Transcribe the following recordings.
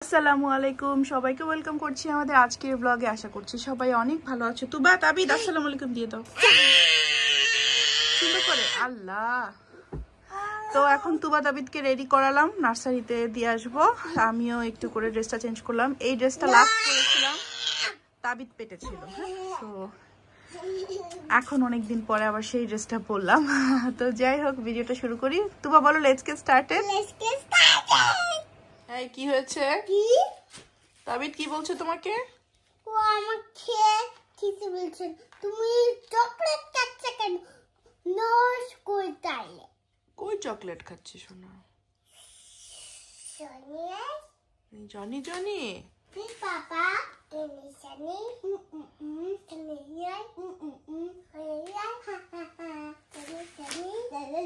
আসসালামু আলাইকুম সবাইকে ওয়েলকাম করছি আমাদের আজকের ব্লগে। আশা করছি সবাই অনেক ভালো আছো। তুবা তাবিদ আসসালামু আলাইকুম দিয়ে দাও সুন্দর করে। আল্লাহ, তো এখন তুবা তাবিদকে রেডি করালাম, নার্সারিতে দিয়ে আসবো। আমিও একটু করে ড্রেসটা চেঞ্জ করলাম। এই ড্রেসটা লাস্ট করেছিলাম, তাবিদ পেটে ছিল, তো এখন অনেকদিন পরে আবার সেই ড্রেসটা পরলাম। তো যাই হোক, ভিডিওটা শুরু করি। তুবা বলো লেটস গেট স্টার্টেড। এই কি হয়েছে? কি তাবিদ কি বলছে তোমাকে? ও আমাকে কিছু বলছে, তুমি চকলেট খাচ্ছ কেন? নস কই তাইলে কই চকলেট খাচ্ছি সোনা? জনি জনি জনি পাপা জনি জনি জনি ইয়াই ইয়াই হা হা হা জনি জনি দাদা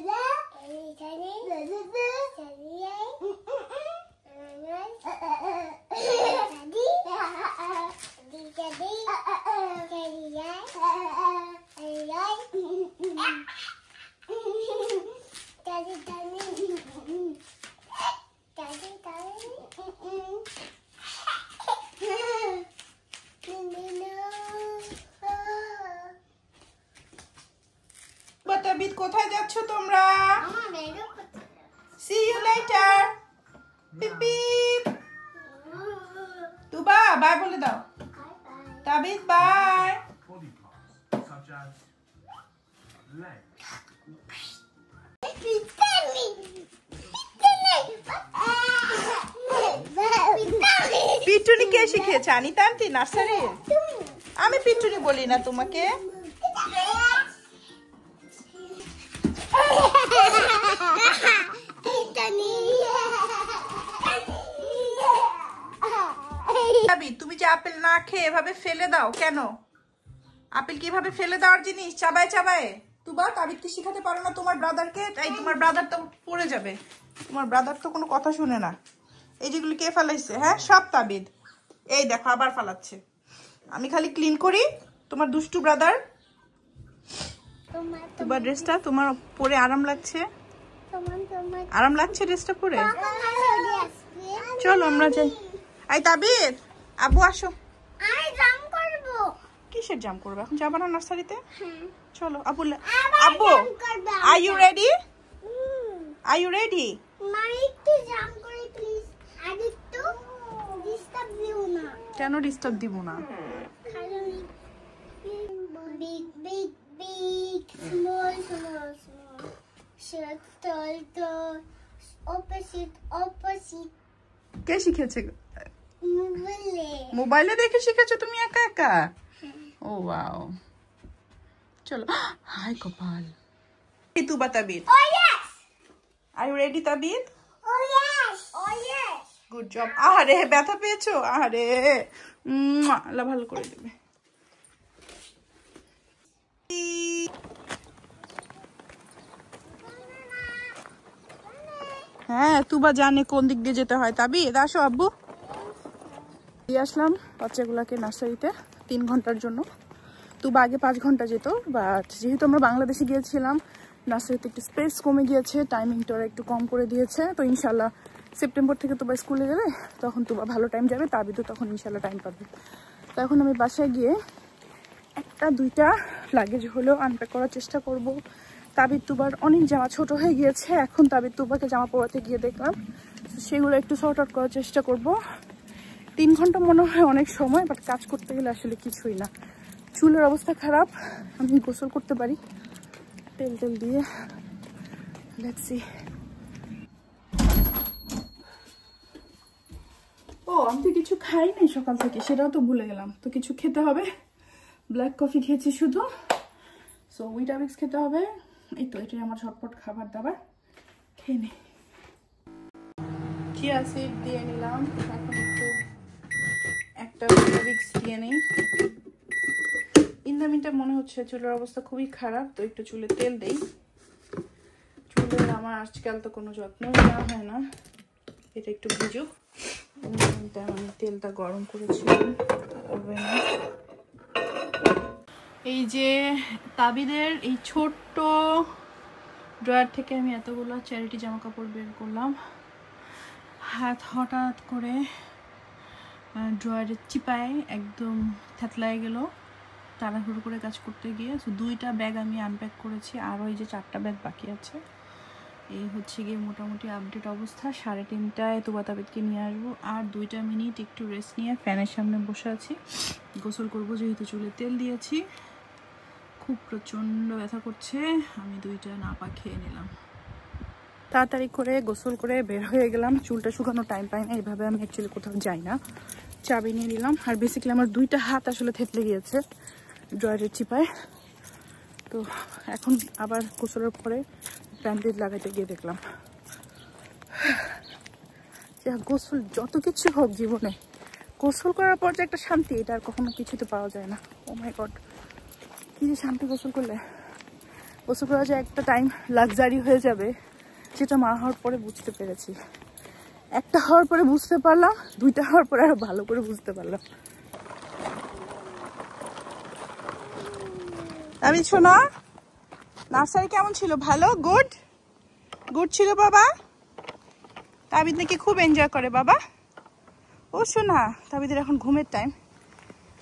জনি জনি জনি ইয়াই তাবিদ কোথায় যাচ্ছ তোমরা? See you later. Beep beep. Tuba bye বলে দাও। তাবিদ বাই। পিটুনি কে শিখিয়েছে? Anita aunty nursery? আমি পিটুনি বলি না তোমাকে। তুমি যে আপেল না খেয়ে এভাবে ফেলে দাও কেন? আপেল কিভাবে ফেলে দেওয়ার জিনিস? চাবায় চাবায়। তুবা তাবিদকে শিখাতে পারো না তোমার ব্রাদারকে? এই তোমার ব্রাদার তো পড়ে যাবে। তোমার ব্রাদার তো কোনো কথা শুনে না। এই যেগুলো কে ফেলাইছে? হ্যাঁ, সব তাবিদ। এই দেখো আবার ফালাচ্ছে। আমি খালি ক্লিন করি, তোমার দুষ্টু ব্রাদার। তোমার ড্রেসটা তোমার পরে আরাম লাগছে? আরাম লাগছে ড্রেসটা পরে? চলো আমরা যাই। এই তাবিদ, আব্বু আসো। কিসের জাম করবে? এখন যাবা না নার্সারিতে? চলো আব্বু। আব্বু are you ready? Are you ready? কেন ডিস্টার্ব দিব না? কে শিখেছে? মোবাইলে দেখে শিখেছো তুমি একা একা? ও ওয়াও। চলো। হাই কপাল। Tuba Tabid, are you ready Tabid? Good job. আরে ব্যথা পেয়েছো? আরে আল্লাহ ভালো করে দেবে। হ্যাঁ, তুবা জানে কোন দিক দিয়ে যেতে হয়। তাবিদ আসো আব্বু। দিয়ে আসলাম বাচ্চাগুলাকে নার্সারিতে 3 ঘন্টার জন্য। তুবা আগে 5 ঘন্টা যেত, বাট যেহেতু আমরা বাংলাদেশে গিয়েছিলাম, নার্সারিতে একটু স্পেস কমে গিয়েছে, টাইমিংটা একটু কম করে দিয়েছে। তো ইনশাল্লাহ সেপ্টেম্বর থেকে তুবা স্কুলে যাবে, তখন তুবা ভালো টাইম যাবে, তাবিদও তখন ইনশাল্লাহ টাইম পাবে। তো এখন আমি বাসায় গিয়ে 1-2টা লাগেজ হলেও আনপ্যাক করার চেষ্টা করব। তাবিদ তুবার অনেক জামা ছোট হয়ে গিয়েছে, এখন তাবিদ তুবাকে জামা পরাতে গিয়ে দেখলাম, সেগুলো একটু সর্ট আউট করার চেষ্টা করব। 3 ঘন্টা মনে হয় অনেক সময়, বাট কাজ করতে গেলে আসলে কিছুই না। চুলের অবস্থা খারাপ, আমি গোসল করতে পারি তেল তেল দিয়ে। Let's see. ও আমি তো কিছু খাই নাই সকাল থেকে, সেটাও তো ভুলে গেলাম। তো কিছু খেতে হবে। ব্ল্যাক কফি খেয়েছি শুধু, সো উইটামিক্স খেতে হবে। এই তো এটাই আমার ঝটপট খাবার দাবার, খেয়ে নে। চিয়া সিড দিয়ে নিলাম, এখন একটু একটা উইটামিক্স দিয়ে নেই। ইন্দামিনটা মনে হচ্ছে চুলের অবস্থা খুবই খারাপ, তো একটু চুলে তেল দেই। চুলের আমার আজকাল তো কোনো যত্ন নেওয়া হয় না। এটা একটু ভিজুক। আমি তেলটা গরম করেছিলাম ওভেনে। এই যে তাবিদের এই ছোট্ট ড্রয়ার থেকে আমি এতগুলো চ্যারিটি জামা কাপড় বের করলাম। হাত হঠাৎ করে ড্রয়ারের চিপায় একদম থেতলায় গেল তাড়াহুড়ো করে কাজ করতে গিয়ে। সো 2টা ব্যাগ আমি আনপ্যাক করেছি, আর ওই যে 4টা ব্যাগ বাকি আছে। এই হচ্ছে গিয়ে মোটামুটি আপডেট অবস্থা। 3:30টায় তুবা তাবিদকে নিয়ে আসবো, আর 2 মিনিট একটু রেস্ট নিয়ে ফ্যানের সামনে বসে আছি। গোসল করব, যেহেতু চুলে তেল দিয়েছি। খুব প্রচণ্ড ব্যথা করছে, আমি 2টা নাপা খেয়ে নিলাম। তাড়াতাড়ি করে গোসল করে বের হয়ে গেলাম, চুলটা শুকানোর টাইম পাই না, এইভাবে আমি অ্যাকচুয়ালি কোথাও যাই না। চাবি নিয়ে নিলাম, আর বেসিক্যালি আমার 2টা হাত আসলে থেতলে গিয়েছে ড্রয়ারের চিপায়। তো এখন আবার গোসলের পরে ব্যান্ডেজ লাগাইতে গিয়ে দেখলাম যে গোসল যত কিছু হোক জীবনে, গোসল করার পর যে একটা শান্তি, এটা আর কখনো কিছুতে পাওয়া যায় না। ও মাই গড, কি যে শান্তি গোসল করলে। গোসল করা যে একটা টাইম লাক্সারি হয়ে যাবে, সেটা মা হওয়ার পরে বুঝতে পেরেছি। 1টা হওয়ার পরে বুঝতে পারলাম, 2টা হওয়ার পরে আরো ভালো করে বুঝতে পারলাম। আমি শোনা, নার্সারি কেমন ছিল? ভালো? গুড গুড ছিল বাবা? তাবিদ নাকি খুব এনজয় করে বাবা? ও শোনা, তাবিদের এখন ঘুমের টাইম।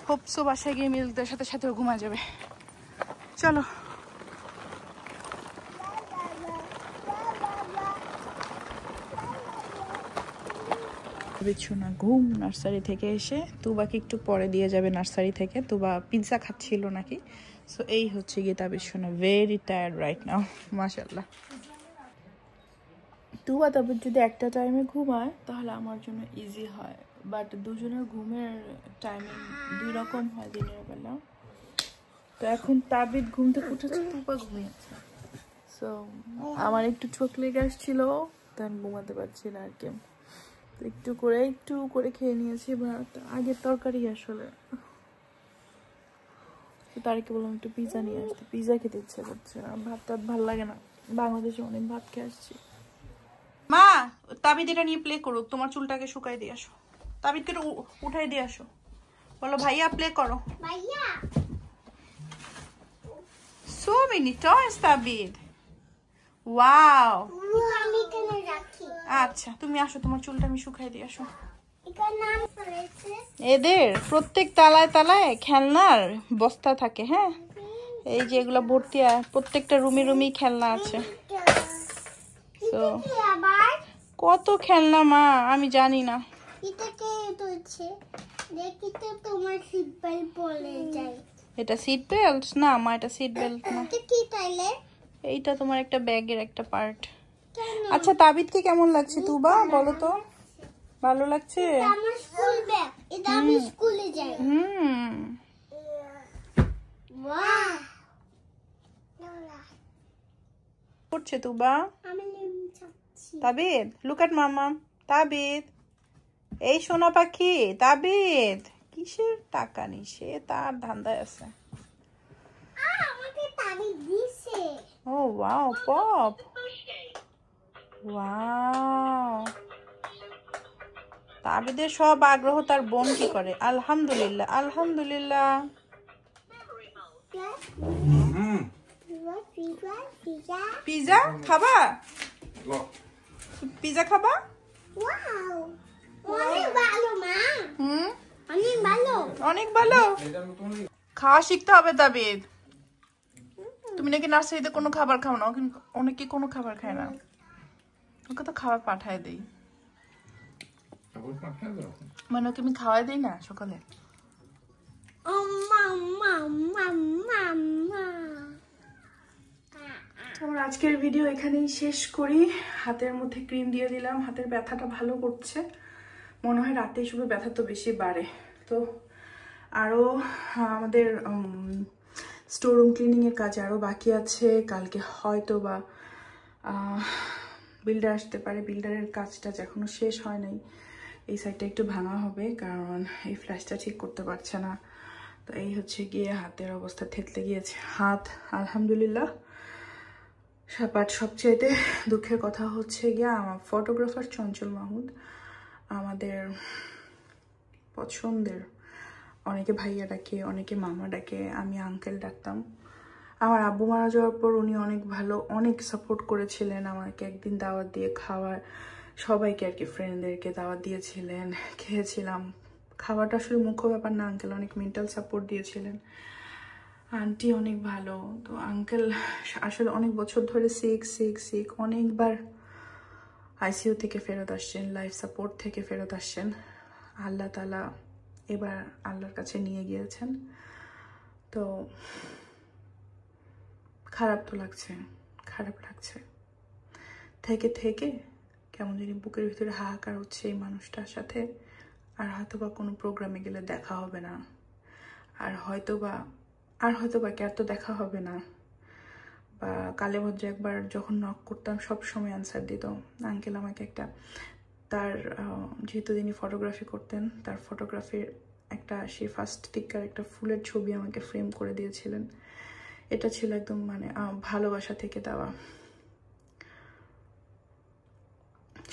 হোপসো বাসায় গিয়ে মিলদের সাথে সাথে ঘুমা যাবে। চলো। শোনা ঘুম নার্সারি থেকে এসে, তুবাকে একটু পরে দিয়ে যাবে নার্সারি থেকে। তুবা পিৎজা খাচ্ছিল নাকি। সো এই হচ্ছে গিয়ে তাবিদ শোনা ভেরি টায়ার্ড রাইট নাও। মাশাআল্লাহ। তুবা তাবিদ যদি একটা টাইমে ঘুমায় তাহলে আমার জন্য ইজি হয়, বাট দুজনের ঘুমের টাইমিং 2 রকম হয় দিনের বেলা। তো এখন তাবিদ ঘুম থেকে উঠেছে, তুবা ঘুমিয়েছে। সো আমার একটু চোখ লেগে আসছিল, তখন ঘুমাতে পারছি না আর কি। একটু করে খেয়ে নিয়েছি ভাত, আগের তরকারি আসলে। তারকে বললাম একটু পিৎজা নিয়ে আসতে, পিৎজা খেতে ইচ্ছে করছে না, ভাত টাত ভালো লাগে না, বাংলাদেশে অনেক ভাত খেয়ে আসছি। মা, তাবিদ এটা নিয়ে প্লে করুক, তোমার চুলটাকে শুকাই দিয়ে আসো। তাবিদকে উঠাই দিয়ে আসো, বলো ভাইয়া প্লে করো। ভাইয়া, সো মেনি টয়স তাবিদ, ওয়াও। আমি কেন রাখি? আচ্ছা তুমি আসো, তোমার চুলটা আমি শুকাই দিয়ে আসো। এটার নাম পড়েছে। এদের প্রত্যেক তালায় তালায় খেলনার বস্তা থাকে। হ্যাঁ, এই যে এগুলা ভর্তি, প্রত্যেকটা রুমে রুমে খেলনা আছে। তো আবার কত খেলনা মা, আমি জানি না। এটা কে তুলছে? দেখি তো তোমার সিট বেল্ট পড়ে যায়। এটা সিট বেল্ট না মা, এটা সিট বেল্ট না। এটা কি তাইলে? এইটা তোমার একটা ব্যাগের একটা পার্ট। কেন? আচ্ছা তাবিদকে কেমন লাগছে তুবা, বলো তো? ভালো লাগছে? আমার স্কুল ব্যাগ, এটা আমি স্কুলে যাই। বাহ, করছে তুবা? আমি নিম চাচ্ছি। তাবিদ লুক এট মামা। তাবিদ, এই সোনা পাখি তাবিদ, কিসের টাকা নি, সে তার ধান্দায় আছে। আমাকে তাবি দিছে। ও ওয়াও, পপ, ওয়াও। তাবিদের সব আগ্রহ তার বোন কি করে। আলহামদুলিল্লাহ আলহামদুলিল্লাহ। পিজা খাবা? পিজা খাবা? ওয়াও, অনেক ভালো মা। হুম, অনেক ভালো। অনেক ভালো। খাওয়া শিখতে হবে তাবিদ। তুমি নাকি নার্সারিতে কোনো খাবার খাও না, অনেকে কোনো খাবার খায় না। ওকে তো খাবার পাঠায় দেই, মানে ওকে আমি খাওয়াই দিই না সকালে। আমার আজকের ভিডিও এখানেই শেষ করি। হাতের মধ্যে ক্রিম দিয়ে দিলাম, হাতের ব্যথাটা ভালো করছে মনে হয়। রাতে শুধু ব্যথা তো বেশি বাড়ে। তো আরও আমাদের স্টোর রুম ক্লিনিংয়ের কাজ আরও বাকি আছে। কালকে হয়তো বা বিল্ডার আসতে পারে, বিল্ডারের কাজটা এখনো শেষ হয় নাই। এই সাইডটা একটু ভাঙা হবে, কারণ এই ফ্ল্যাশটা ঠিক করতে পারছে না। তো এই হচ্ছে গিয়ে হাতের অবস্থা, থেতলে গিয়েছে হাত। আলহামদুলিল্লাহ। বাট সবচেয়ে দুঃখের কথা হচ্ছে গিয়ে আমার ফটোগ্রাফার চঞ্চল মাহমুদ, আমাদের পছন্দের, অনেকে ভাইয়া ডাকে, অনেকে মামা ডাকে, আমি আঙ্কেল ডাকতাম। আমার আব্বু মারা যাওয়ার পর উনি অনেক ভালো, অনেক সাপোর্ট করেছিলেন আমাকে। একদিন দাওয়াত দিয়ে খাওয়ার, সবাইকে আর কি, ফ্রেন্ডদেরকে দাওয়াত দিয়েছিলেন, খেয়েছিলাম, খাওয়াটা আসলে মুখ্য ব্যাপার না, আঙ্কেল অনেক মেন্টাল সাপোর্ট দিয়েছিলেন। আন্টি অনেক ভালো। তো আঙ্কেল আসলে অনেক বছর ধরে সিক অনেকবার আইসিইউ থেকে ফেরত আসছেন, লাইফ সাপোর্ট থেকে ফেরত আসছেন। আল্লাহ তাআলা এবার আল্লাহর কাছে নিয়ে গিয়েছেন। তো খারাপ তো লাগছে, খারাপ লাগছে। থেকে থেকে কেমন জানি বুকের ভিতরে হাহাকার হচ্ছে এই মানুষটার সাথে। আর হয়তো বা কোনো প্রোগ্রামে গেলে দেখা হবে না, আর হয়তো বা কে তো দেখা হবে না। বা কালে ভদ্রে একবার যখন নক করতাম সব সময় অ্যান্সার দিত। আঙ্কেল আমাকে একটা তার যেহেতু তিনি ফটোগ্রাফি করতেন, তার ফটোগ্রাফির একটা সেই ফার্স্ট দিককার একটা ফুলের ছবি আমাকে ফ্রেম করে দিয়েছিলেন। এটা ছিল একদম মানে ভালোবাসা থেকে দেওয়া।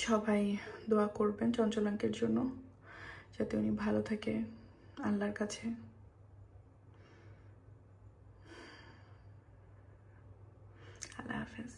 সবাই দোয়া করবেন চঞ্চল আঙ্কেলের জন্য, যাতে উনি ভালো থাকে আল্লাহর কাছে। আল্লাহ হাফেজ।